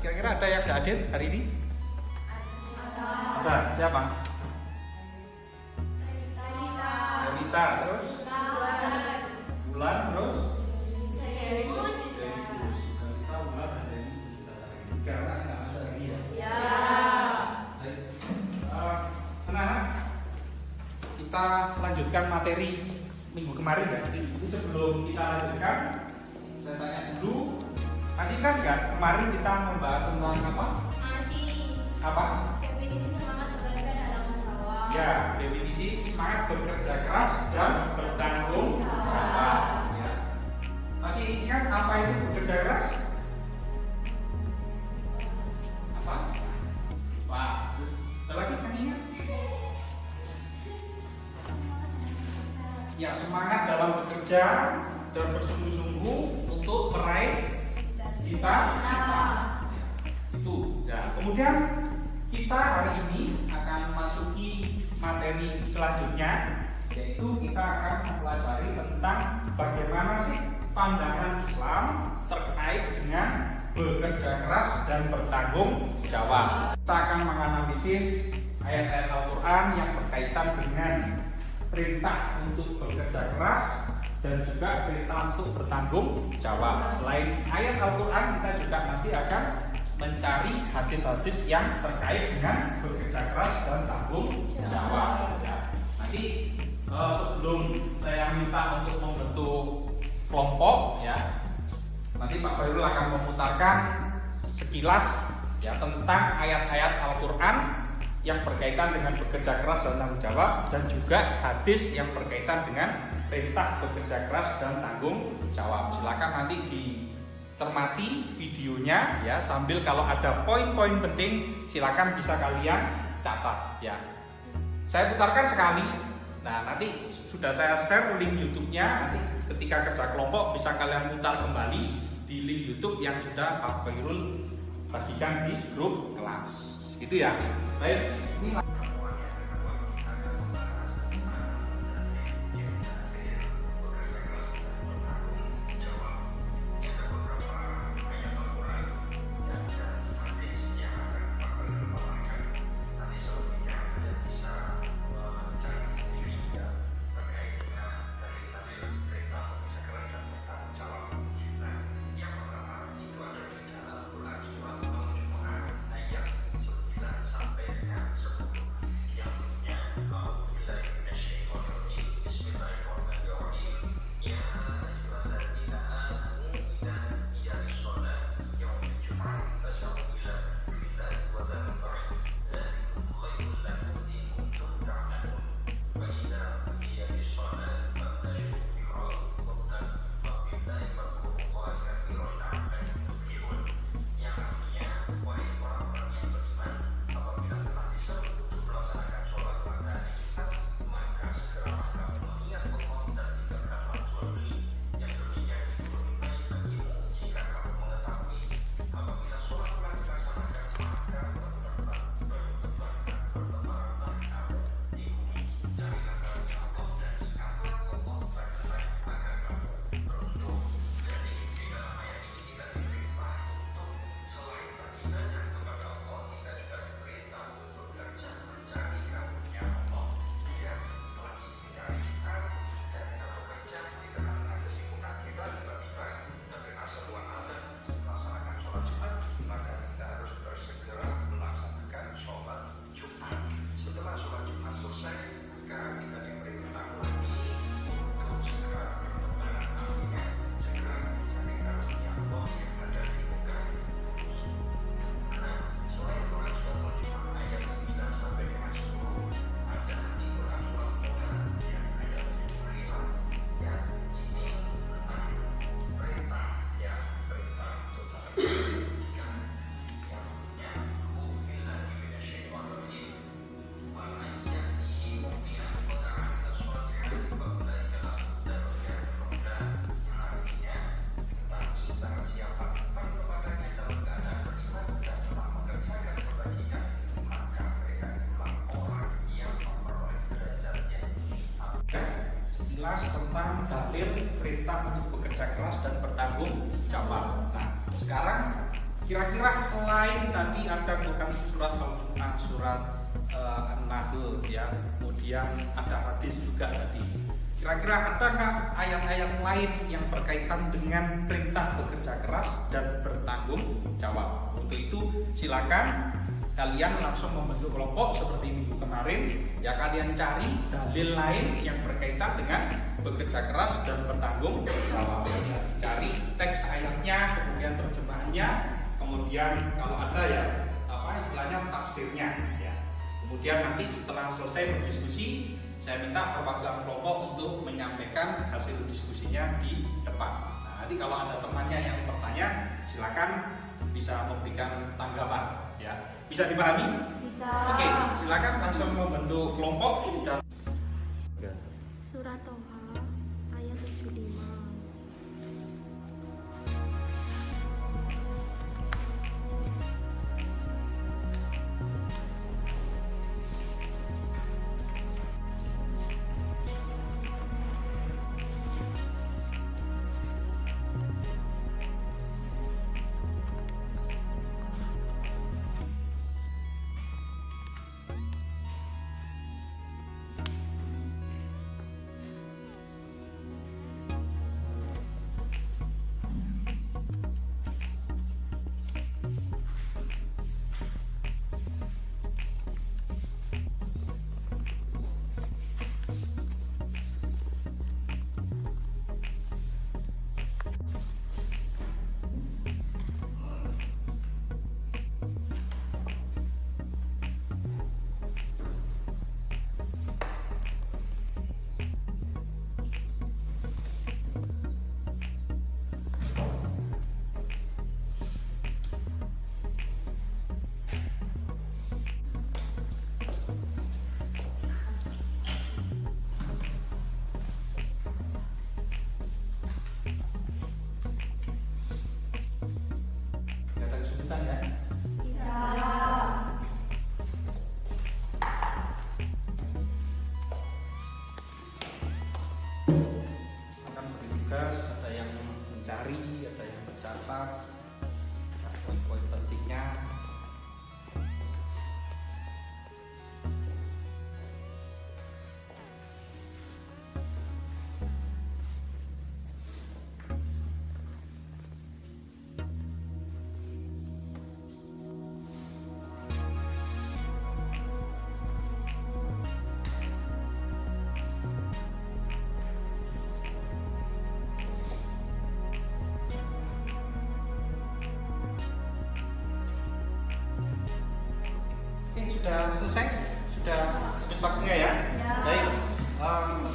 kira-kira ada yang nggak hadir hari ini? Ada. Siapa? Rita, terus? Bulan, terus? Dewikus. Rita, Bulan, dan Dewikus. Karena nggak masuk hari ini ya? Anak-anak, kita lanjutkan materi minggu kemarin ya. Jadi sebelum kita lanjutkan, saya tanya dulu, masih kan nggak kemarin kita membahas tentang apa? Masih. Apa? Definisi semangat bekerja dalam menjawab. Ya, definisi semangat bekerja keras dan bertanggung jawab. Ya. Masih ingat apa itu bekerja keras? Apa? Wah, terus ada lagi kan ingat? Ya, semangat dalam bekerja dan bersungguh-sungguh untuk meraih cita-cita. Itu. Ya. Kemudian kita hari ini akan memasuki materi selanjutnya, yaitu kita akan mempelajari tentang bagaimana sih pandangan Islam terkait dengan bekerja keras dan bertanggung jawab. Kita akan menganalisis ayat-ayat Al-Quran yang berkaitan dengan perintah untuk bekerja keras dan juga perintah untuk bertanggung jawab. Selain ayat Al-Quran, kita juga nanti akan mencari hadis-hadis yang terkait dengan bekerja keras dan tanggung jawab. Ya. Nanti sebelum saya minta untuk membentuk kelompok, ya, nanti Pak Khairul akan memutarkan sekilas ya tentang ayat-ayat Al-Quran yang berkaitan dengan bekerja keras dan tanggung jawab, dan juga hadis yang berkaitan dengan perintah bekerja keras dan tanggung jawab. Silakan nanti dicermati videonya ya, sambil kalau ada poin-poin penting silakan bisa kalian catat ya. Saya putarkan sekali. Nah, nanti sudah saya share link YouTube-nya, nanti ketika kerja kelompok bisa kalian putar kembali di link YouTube yang sudah Pak Khairul bagikan di grup kelas. Gitu ya. Baik. Ini tentang dalil perintah untuk bekerja keras dan bertanggung jawab. Nah, sekarang Kira-kira selain tadi ada bukan surat Al-Jumu'ah, surat An-Nahl ya, kemudian ada hadis juga tadi. Kira-kira adakah ayat-ayat lain yang berkaitan dengan perintah bekerja keras dan bertanggung jawab? Untuk itu silakan kalian langsung membentuk kelompok seperti minggu kemarin ya, kalian cari dalil lain yang berkaitan dengan bekerja keras dan bertanggung jawab ya. Cari teks ayatnya, kemudian terjemahannya, kemudian kalau ada ya istilahnya tafsirnya ya. Kemudian nanti setelah selesai berdiskusi, saya minta perwakilan kelompok untuk menyampaikan hasil diskusinya di depan. Nah, nanti kalau ada temannya yang bertanya, silakan bisa memberikan tanggapan ya. Bisa dipahami? Bisa. Oke, silakan langsung membentuk kelompok dan Surat Toha ayat 75. ada kesulitan ya. Tidak. Akan beri tugas, ada yang mencari, ada yang mencatat poin-poin pentingnya. Oke, sudah selesai? Sudah habis waktunya ya? Ya. Baik,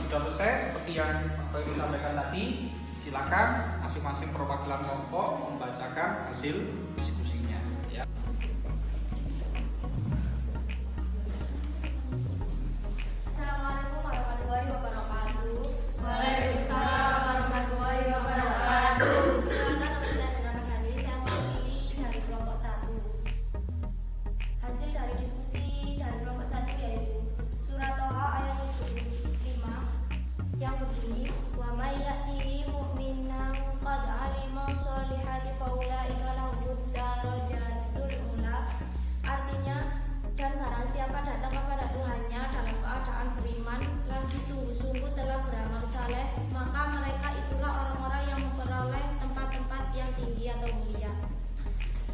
sudah selesai seperti yang Bapak Ibu sampaikan tadi. Silakan masing-masing perwakilan kelompok membacakan hasil diskusinya ya. Assalamualaikum warahmatullahi wabarakatuh. Waalaikumsalam warahmatullahi wabarakatuh. Silakan nama saya dengan Dani, saya mewakili dari kelompok 1. Hasil dari diskusi dari kelompok 1 yaitu Surat Toha ayat 75 yang berbunyi wa may ya'tihi mu'minan qad 'alima sholihati faulaika lahum darajatul ula. Artinya, dan barang siapa datang kepada Tuhannya dalam keadaan beriman lagi sungguh-sungguh telah beramal saleh, maka mereka itulah orang-orang yang memperoleh tempat-tempat yang tinggi atau mulia.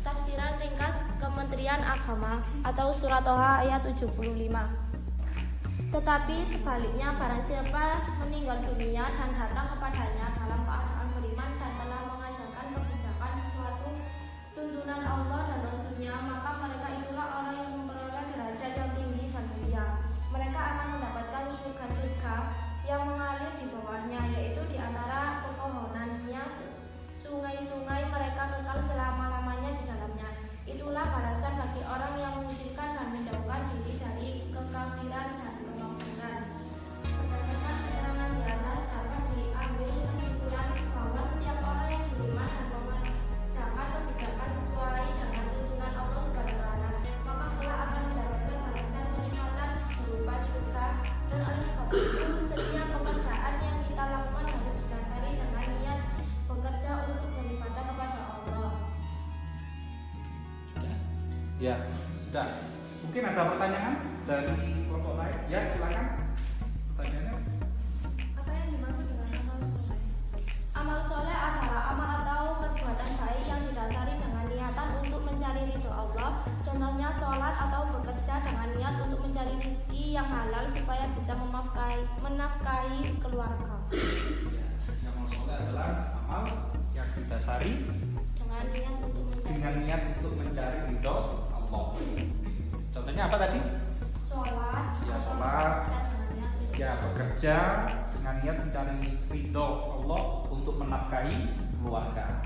Tafsiran ringkas Kementerian Agama atau Surat Toha ayat 75. Tetapi sebaliknya barang siapa meninggal dunia dan datang kepadanya dalam keadaan beriman dan telah mengajarkan kebijakan sesuatu tuntunan Allah dan Rasul-Nya, maka mereka itulah orang yang memperoleh derajat yang tinggi dan mulia. Mereka akan mendapatkan surga-surga yang mengalir di bawahnya, yaitu di antara pepohonannya sungai-sungai, mereka kekal selama-lamanya di dalamnya. Itulah balasan bagi orang yang mengucilkan dan menjauhkan diri dari kekafiran dan kemaksiatan. Berdasarkan keterangan di atas dapat diambil kesimpulan Ya, sudah. Mungkin ada pertanyaan dari kelompok lain? Ya, silakan. Pertanyaannya? Apa yang dimaksud dengan amal soleh? Amal soleh adalah amal atau perbuatan baik yang didasari dengan niatan untuk mencari ridho Allah. Contohnya sholat atau bekerja dengan niat untuk mencari rezeki yang halal supaya bisa menafkahi keluarga. Ya, amal soleh adalah amal yang didasari dengan niat untuk mencari ridho Allah. Contohnya apa tadi? Sholat. Ya, sholat. Ya, bekerja dengan niat mencari ridho Allah untuk menafkahi keluarga.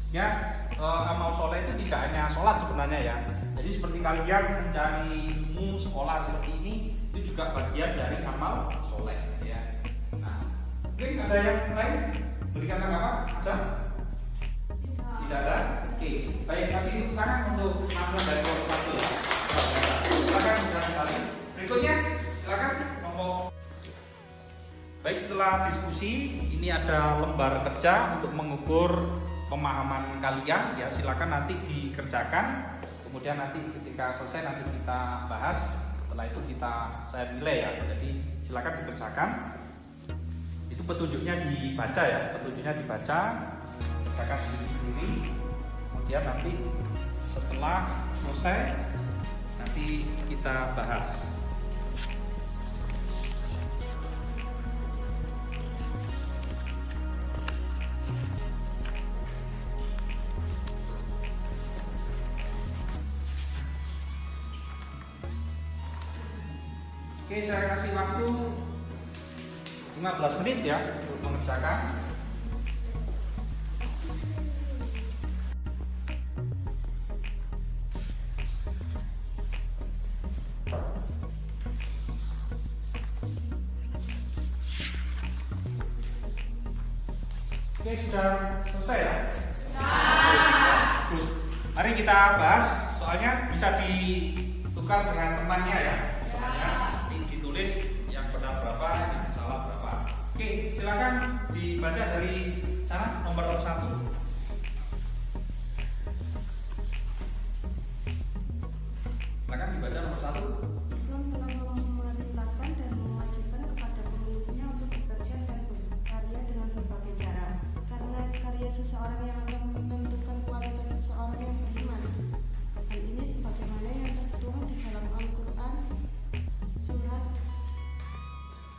Ya, amal soleh itu tidak hanya sholat sebenarnya ya. Jadi seperti kalian mencari ilmu sekolah seperti ini, itu juga bagian dari amal soleh ya. Nah, mungkin ada yang lain berikan tanggapan? Ada? Tidak ada? Oke, baik, kasih tepuk tangan untuk teman-teman dari kelompok 1 ya. Silakan bisa kembali. Berikutnya, silakan kelompok. Baik, setelah diskusi, ini ada lembar kerja untuk mengukur pemahaman kalian ya. Silakan nanti dikerjakan. Kemudian nanti ketika selesai nanti kita bahas. Setelah itu saya nilai ya. Jadi silakan dikerjakan. Itu petunjuknya dibaca ya. Petunjuknya dibaca. Kerjakan sendiri. Kemudian nanti setelah selesai nanti kita bahas. Oke, saya kasih waktu 15 menit ya untuk mengerjakan. Oke, sudah selesai ya? Terus, mari kita bahas. Soalnya bisa ditukar dengan temannya ya. Ditulis yang benar berapa, yang salah berapa. Oke, silakan dibaca dari sana nomor 1. Silakan dibaca nomor 1. Islam telah memerintahkan dan mewajibkan kepada pemiliknya untuk bekerja dan berkarya dengan berbagai cara. Karena karya seseorang yang akan menentukan kualitas seseorang yang beriman. Hal ini sebagaimana yang tertuang di dalam Al-Quran surat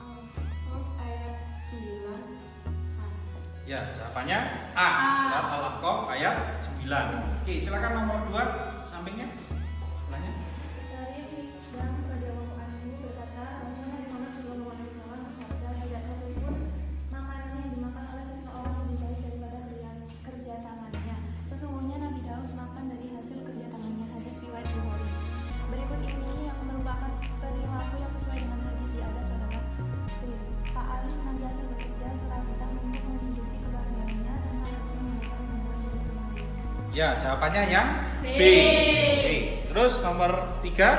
Al-Ahqaf ayat 9. Ya, jawabannya A. Surat Al-Ahqaf ayat 9. Oke, silakan nomor 2 sampingnya. Sebelahnya. Dari Islam radhiyallahu anhu berkata, Rasulullah Muhammad SAW bersabda, tidak satupun makanan yang dimakan oleh seseorang lebih baik daripada kerja tangannya. Sesungguhnya Nabi Daud makan dari hasil kerja tangannya. Hadis riwayat Bukhari. Berikut ini yang merupakan perilaku yang sesuai dengan hadis di atas adalah Pak Ali senantiasa bekerja serabutan untuk menghidupi keluarganya dan harus mengeluarkan membuat. Ya, jawabannya yang B. Oke. Terus nomor 3.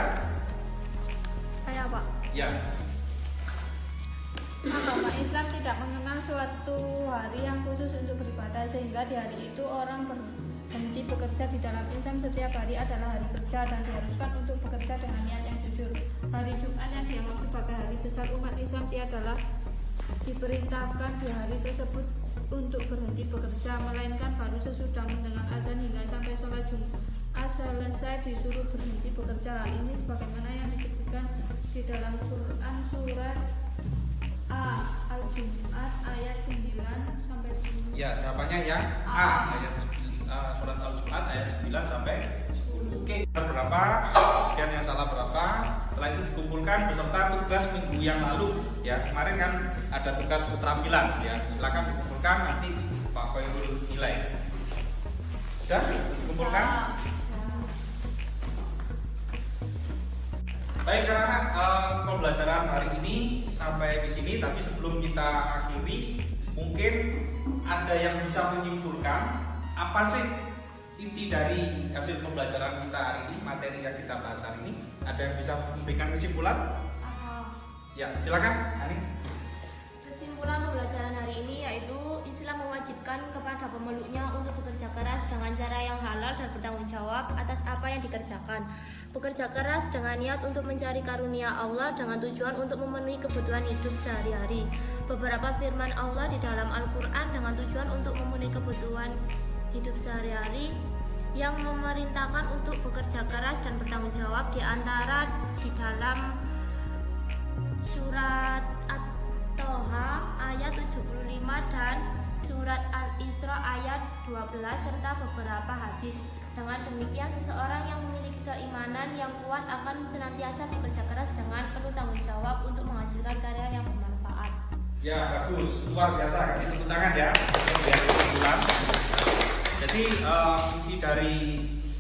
Saya Pak. Ya. Agama Islam tidak mengenal suatu hari yang khusus untuk beribadah, sehingga di hari itu orang berhenti bekerja. Di dalam Islam setiap hari adalah hari kerja dan diharuskan untuk bekerja dengan niat yang jujur. Hari Jumat yang dianggap sebagai hari besar umat Islam adalah diperintahkan di hari tersebut untuk berhenti bekerja, melainkan baru sesudah mendengar adzan hingga sampai sholat Jumat selesai disuruh berhenti bekerja. Hal ini sebagaimana yang disebutkan di dalam Quran surat Al-Jumat ayat 9 sampai 10. Ya, jawabannya yang A. Ayat surat Al-Jumat ayat 9 sampai 10. Oke, berapa? Kemudian yang salah berapa? Setelah itu dikumpulkan beserta tugas minggu yang lalu. Ya, kemarin kan ada tugas keterampilan. Ya, silakan dikumpulkan nanti Pak Khairul nilai. Sudah dikumpulkan? Baik, karena pembelajaran hari ini sampai di sini, tapi sebelum kita akhiri, mungkin ada yang bisa menyimpulkan apa sih inti dari hasil pembelajaran kita hari ini, materi yang kita bahas hari ini. Ada yang bisa memberikan kesimpulan? Ya, silakan, Ani. Kesimpulan pembelajaran hari ini yaitu Islam mewajibkan kepada pemeluknya untuk bekerja keras dengan cara yang halal dan dan bertanggung jawab atas apa yang dikerjakan. Bekerja keras dengan niat untuk mencari karunia Allah dengan tujuan untuk memenuhi kebutuhan hidup sehari-hari. Beberapa firman Allah di dalam Al-Quran dengan tujuan untuk memenuhi kebutuhan hidup sehari-hari yang memerintahkan untuk bekerja keras dan bertanggung jawab, di antara di dalam surat At-Toha ayat 75 dan surat Al-Isra ayat 12 serta beberapa hadis. Dengan demikian, seseorang yang memiliki keimanan yang kuat akan senantiasa bekerja keras dengan penuh tanggung jawab untuk menghasilkan karya yang bermanfaat. Ya, bagus, luar biasa. Kasih tepuk tangan ya. Biar kesimpulan. Jadi inti dari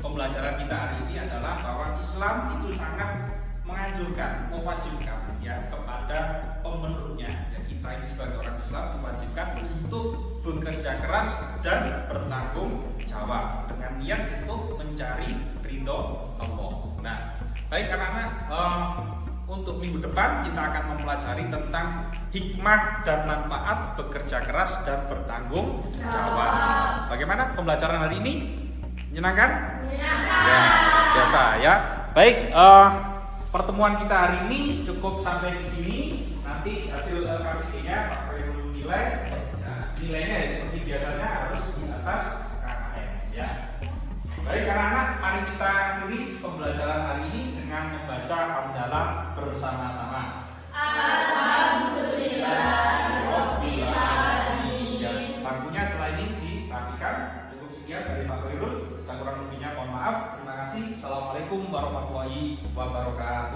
pembelajaran kita hari ini adalah bahwa Islam itu sangat menganjurkan, mewajibkan ya kepada pemeluknya. Ya, kita ini sebagai orang Islam diwajibkan untuk bekerja keras dan bertanggung jawab dengan niat untuk mencari ridho Allah. Nah, baik anak-anak, untuk minggu depan kita akan mempelajari tentang hikmah dan manfaat bekerja keras dan bertanggung jawab. Bagaimana pembelajaran hari ini? Menyenangkan? Menyenangkan. Ya, biasa ya. Baik, pertemuan kita hari ini cukup sampai di sini. Nanti hasil KPD-nya Pak Khairul nilai. Nah, nilainya ya seperti biasanya harus di atas KKM ya. Baik anak-anak, mari kita akhiri pembelajaran hari ini dengan membaca hamdalah bersama-sama. Alhamdulillahirabbil alamin. Ya, bangkunya setelah ini dirapikan. Cukup sekian dari Pak Khairul. Kurang lebihnya mohon maaf. Terima kasih. Assalamualaikum warahmatullahi wabarakatuh.